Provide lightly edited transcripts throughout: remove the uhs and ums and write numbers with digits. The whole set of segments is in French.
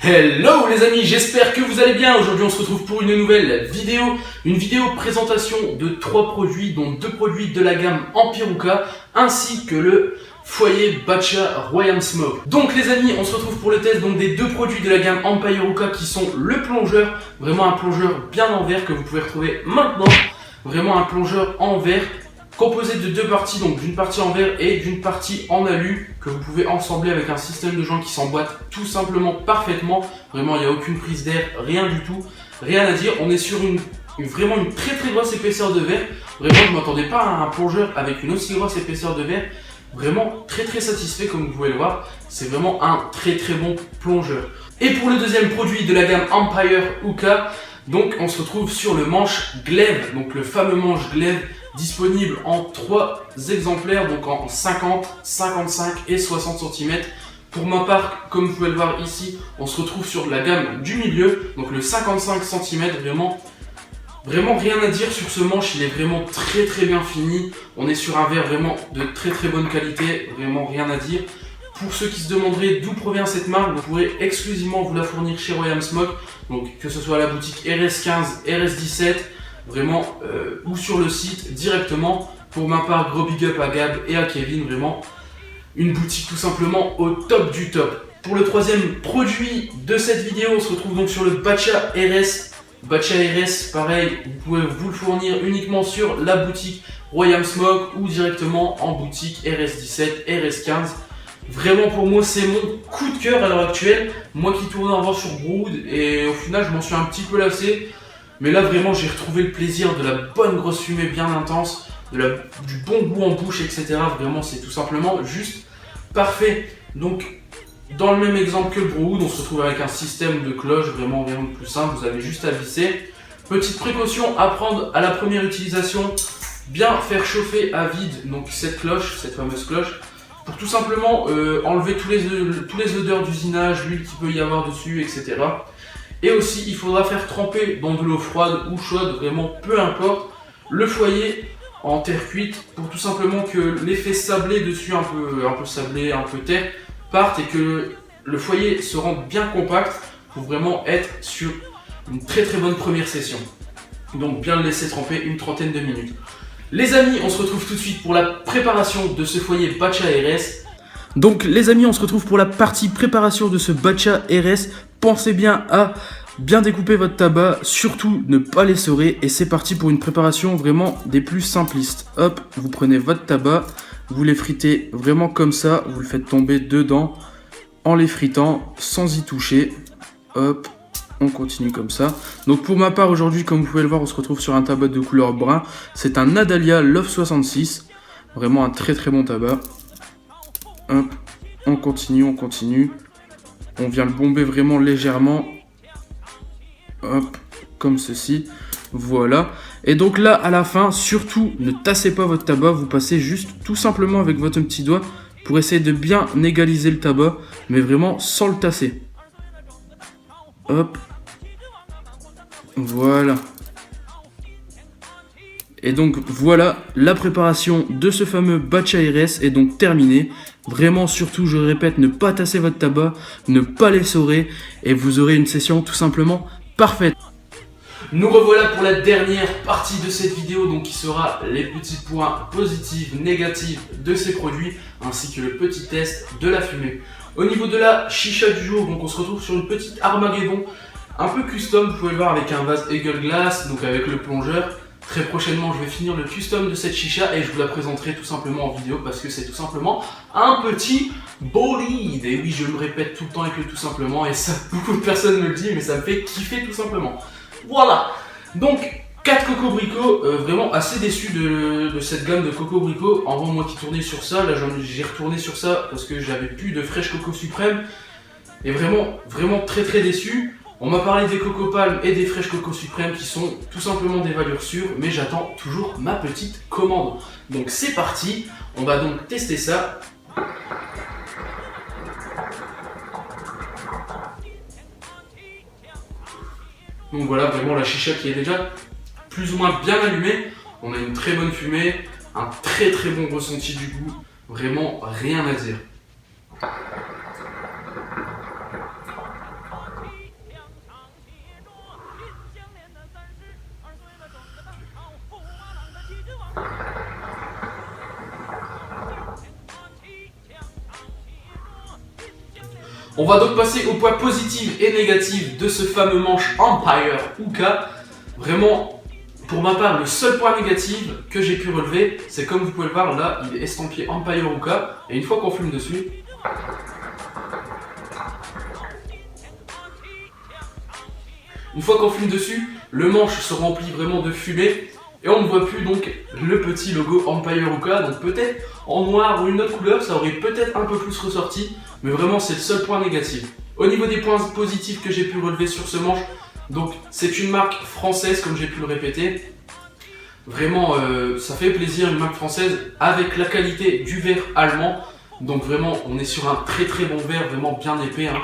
Hello les amis, j'espère que vous allez bien. Aujourd'hui on se retrouve pour une nouvelle vidéo. Une vidéo présentation de 3 produits, dont 2 produits de la gamme Empiruka, ainsi que le foyer Bacha Royal Smoke. Donc les amis, on se retrouve pour le test donc des 2 produits de la gamme Empiruka qui sont le plongeur, vraiment un plongeur bien en verre que vous pouvez retrouver maintenant. Vraiment un plongeur en verre composé de 2 parties, donc d'une partie en verre et d'une partie en alu que vous pouvez ensembler avec un système de joints qui s'emboîte tout simplement parfaitement. Vraiment il n'y a aucune prise d'air, rien du tout, rien à dire. On est sur vraiment une très grosse épaisseur de verre. Vraiment je ne m'attendais pas à un plongeur avec une aussi grosse épaisseur de verre. Vraiment très satisfait comme vous pouvez le voir. C'est vraiment un très bon plongeur. Et pour le deuxième produit de la gamme Empiruka, donc on se retrouve sur le manche glaive, donc le fameux manche glaive disponible en 3 exemplaires, donc en 50, 55 et 60 cm. Pour ma part, comme vous pouvez le voir ici, on se retrouve sur la gamme du milieu, donc le 55 cm. Vraiment rien à dire sur ce manche, il est vraiment très bien fini. On est sur un verre vraiment de très bonne qualité, vraiment rien à dire. Pour ceux qui se demanderaient d'où provient cette marque, vous pourrez exclusivement vous la fournir chez Royal Smoke, donc que ce soit à la boutique RS15, RS17, vraiment, ou sur le site directement. Pour ma part, gros big up à Gab et à Kevin, vraiment une boutique tout simplement au top du top. Pour le troisième produit de cette vidéo, on se retrouve donc sur le Bacha RS. Bacha RS, pareil, vous pouvez vous le fournir uniquement sur la boutique Royal Smoke ou directement en boutique RS17, RS15. Vraiment pour moi c'est mon coup de cœur à l'heure actuelle. Moi qui tournais avant sur Brood et au final je m'en suis un petit peu lassé. Mais là vraiment j'ai retrouvé le plaisir de la bonne grosse fumée bien intense, du bon goût en bouche, etc. Vraiment c'est tout simplement juste parfait. Donc dans le même exemple que le Brood, on se retrouve avec un système de cloche, vraiment rien de plus simple, vous avez juste à visser. Petite précaution à prendre à la première utilisation, bien faire chauffer à vide donc cette cloche, cette fameuse cloche, pour tout simplement enlever tous les odeurs d'usinage, l'huile qu'il peut y avoir dessus, etc. Et aussi, il faudra faire tremper dans de l'eau froide ou chaude, vraiment peu importe, le foyer en terre cuite pour tout simplement que l'effet sablé dessus, un peu sablé, un peu terre, parte et que le foyer se rende bien compact pour vraiment être sur une très bonne première session. Donc bien le laisser tremper une trentaine de minutes. Les amis, on se retrouve tout de suite pour la préparation de ce foyer Bacha RS. Donc les amis, on se retrouve pour la partie préparation de ce Bacha RS. Pensez bien à bien découper votre tabac, surtout ne pas les essorer. Et c'est parti pour une préparation vraiment des plus simplistes. Hop, vous prenez votre tabac, vous les fritez vraiment comme ça. Vous le faites tomber dedans en les fritant sans y toucher. Hop, on continue comme ça. Donc pour ma part aujourd'hui, comme vous pouvez le voir, on se retrouve sur un tabac de couleur brun. C'est un Adalia Love 66. Vraiment un très bon tabac. Hop, on continue. On vient le bomber vraiment légèrement. Hop, comme ceci. Voilà. Et donc là, à la fin, surtout, ne tassez pas votre tabac. Vous passez juste tout simplement avec votre petit doigt pour essayer de bien égaliser le tabac, mais vraiment sans le tasser. Hop. Voilà. Et donc voilà, la préparation de ce fameux Bacha RS est donc terminée. Vraiment surtout, je répète, ne pas tasser votre tabac, ne pas l'essorer et vous aurez une session tout simplement parfaite. Nous revoilà pour la dernière partie de cette vidéo, donc qui sera les petits points positifs, négatifs de ces produits, ainsi que le petit test de la fumée. Au niveau de la chicha du jour, donc on se retrouve sur une petite Armageddon, un peu custom, vous pouvez le voir avec un vase Eagle Glass, donc avec le plongeur. Très prochainement, je vais finir le custom de cette chicha et je vous la présenterai tout simplement en vidéo parce que c'est tout simplement un petit bolide. Et oui, je me répète tout le temps avec le tout simplement et ça, beaucoup de personnes me le disent, mais ça me fait kiffer tout simplement. Voilà, donc 4 Coco-Brico, vraiment assez déçu de cette gamme de Coco-Brico. En vrai, moi qui tournais sur ça, là j'ai retourné sur ça parce que j'avais plus de Fresh Coco Suprême. Et vraiment très déçu. On m'a parlé des Coco Palm et des Fresh Coco Suprême qui sont tout simplement des valeurs sûres, mais j'attends toujours ma petite commande. Donc c'est parti, on va donc tester ça. Donc voilà, vraiment la chicha qui est déjà plus ou moins bien allumée. On a une très bonne fumée, un très bon ressenti du goût, vraiment rien à dire. On va donc passer au point positif et négatif de ce fameux manche Empire Uka. Vraiment, pour ma part, le seul point négatif que j'ai pu relever, c'est comme vous pouvez le voir, là, il est estampillé Empire Uka. Et une fois qu'on fume dessus, le manche se remplit vraiment de fumée. Et on ne voit plus donc le petit logo Empire Uka, donc peut-être en noir ou une autre couleur, ça aurait peut-être un peu plus ressorti, mais vraiment c'est le seul point négatif. Au niveau des points positifs que j'ai pu relever sur ce manche, donc c'est une marque française comme j'ai pu le répéter. Vraiment ça fait plaisir, une marque française avec la qualité du verre allemand. Donc vraiment on est sur un très très bon verre, vraiment bien épais, hein.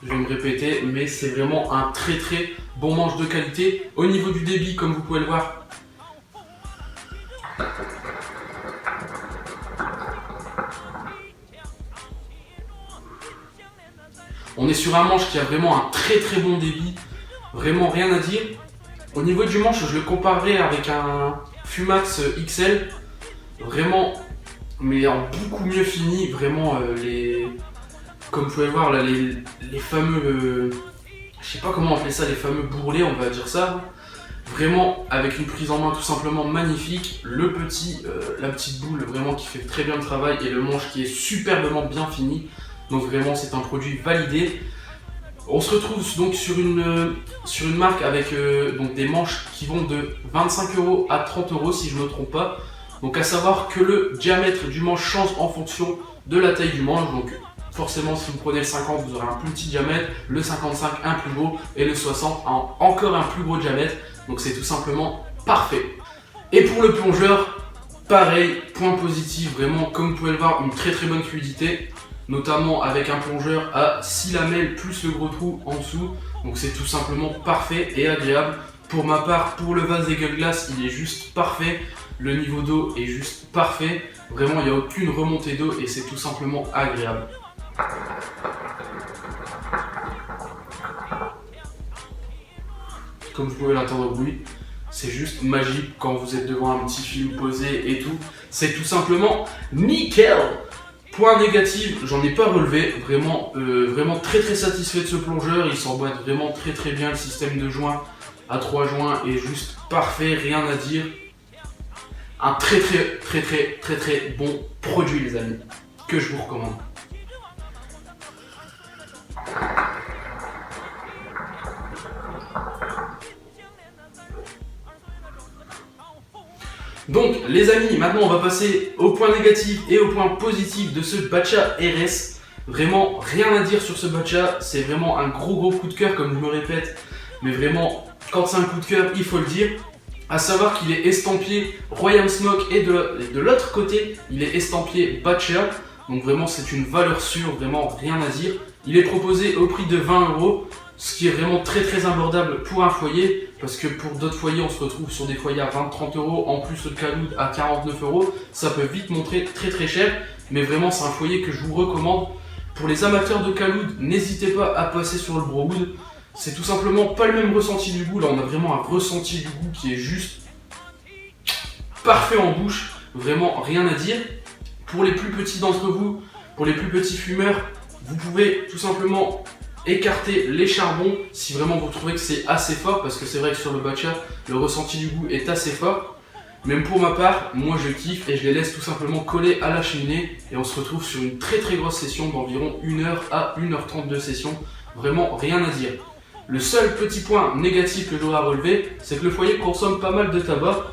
Je vais me répéter, mais c'est vraiment un très très bon manche de qualité. Au niveau du débit, comme vous pouvez le voir, on est sur un manche qui a vraiment un très très bon débit, vraiment rien à dire. Au niveau du manche, je le comparerais avec un Fumax XL, vraiment, mais en beaucoup mieux fini, vraiment comme vous pouvez le voir là, les fameux, je sais pas comment appeler ça, les fameux bourrelets, on va dire ça. Vraiment avec une prise en main tout simplement magnifique, la petite boule vraiment qui fait très bien le travail et le manche qui est superbement bien fini. Donc vraiment c'est un produit validé. On se retrouve donc sur une marque avec donc des manches qui vont de 25 € à 30 € si je ne me trompe pas. Donc à savoir que le diamètre du manche change en fonction de la taille du manche. Donc forcément si vous prenez le 50 vous aurez un plus petit diamètre, le 55 un plus gros et le 60 encore un plus gros diamètre. Donc c'est tout simplement parfait. Et pour le plongeur, pareil, point positif, vraiment comme vous pouvez le voir, une très très bonne fluidité. Notamment avec un plongeur à 6 lamelles plus le gros trou en dessous. Donc c'est tout simplement parfait et agréable. Pour ma part, pour le vase des gueules glace, il est juste parfait. Le niveau d'eau est juste parfait. Vraiment, il n'y a aucune remontée d'eau et c'est tout simplement agréable. Comme vous pouvez l'entendre au bruit, c'est juste magique quand vous êtes devant un petit film posé et tout. C'est tout simplement nickel! Point négatif, j'en ai pas relevé, vraiment très très satisfait de ce plongeur, il s'emboîte vraiment très très bien, le système de joint à 3 joints est juste parfait, rien à dire. Un très bon produit les amis, que je vous recommande. Donc les amis, maintenant on va passer au point négatif et au point positif de ce Batcha RS. Vraiment rien à dire sur ce Batcha, c'est vraiment un gros coup de cœur comme je me répète. Mais vraiment, quand c'est un coup de cœur, il faut le dire. À savoir qu'il est estampillé Royal Smoke et de l'autre côté, il est estampillé Batcha. Donc vraiment c'est une valeur sûre, vraiment rien à dire. Il est proposé au prix de 20 €. Ce qui est vraiment très abordable pour un foyer, parce que pour d'autres foyers on se retrouve sur des foyers à 20-30 €, en plus le Caloud à 49 €, ça peut vite montrer très cher, mais vraiment c'est un foyer que je vous recommande. Pour les amateurs de Caloud, n'hésitez pas à passer sur le Browood, c'est tout simplement pas le même ressenti du goût, là on a vraiment un ressenti du goût qui est juste parfait en bouche, vraiment rien à dire. Pour les plus petits d'entre vous, pour les plus petits fumeurs, vous pouvez tout simplement écarter les charbons si vraiment vous trouvez que c'est assez fort, parce que c'est vrai que sur le Batcha le ressenti du goût est assez fort. Même pour ma part, moi je kiffe et je les laisse tout simplement coller à la cheminée et on se retrouve sur une très grosse session d'environ 1 heure à 1h30 de session. Vraiment rien à dire. Le seul petit point négatif que j'aurais à relever, c'est que le foyer consomme pas mal de tabac.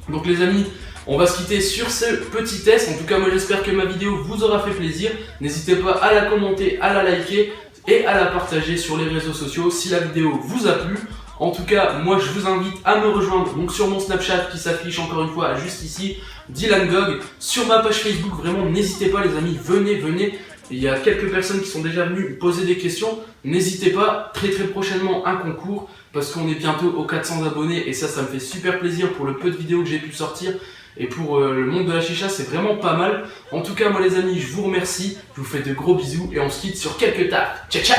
Donc les amis, on va se quitter sur ce petit test. En tout cas moi j'espère que ma vidéo vous aura fait plaisir. N'hésitez pas à la commenter, à la liker et à la partager sur les réseaux sociaux si la vidéo vous a plu. En tout cas moi je vous invite à me rejoindre donc sur mon Snapchat qui s'affiche encore une fois juste ici, Dylan Gog. Sur ma page Facebook, vraiment n'hésitez pas les amis, venez. Il y a quelques personnes qui sont déjà venues me poser des questions. N'hésitez pas, très prochainement un concours parce qu'on est bientôt aux 400 abonnés et ça me fait super plaisir pour le peu de vidéos que j'ai pu sortir. Et pour le monde de la chicha, c'est vraiment pas mal. En tout cas, moi les amis, je vous remercie. Je vous fais de gros bisous et on se quitte sur quelques tapes. Ciao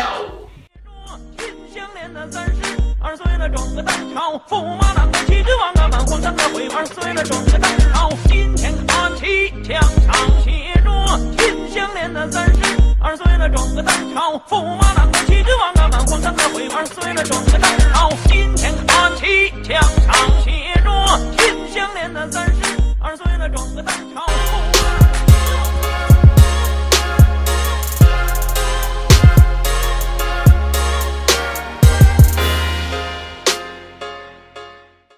20岁了，壮个蛋炒，驸马郎的气质旺啊，满皇上。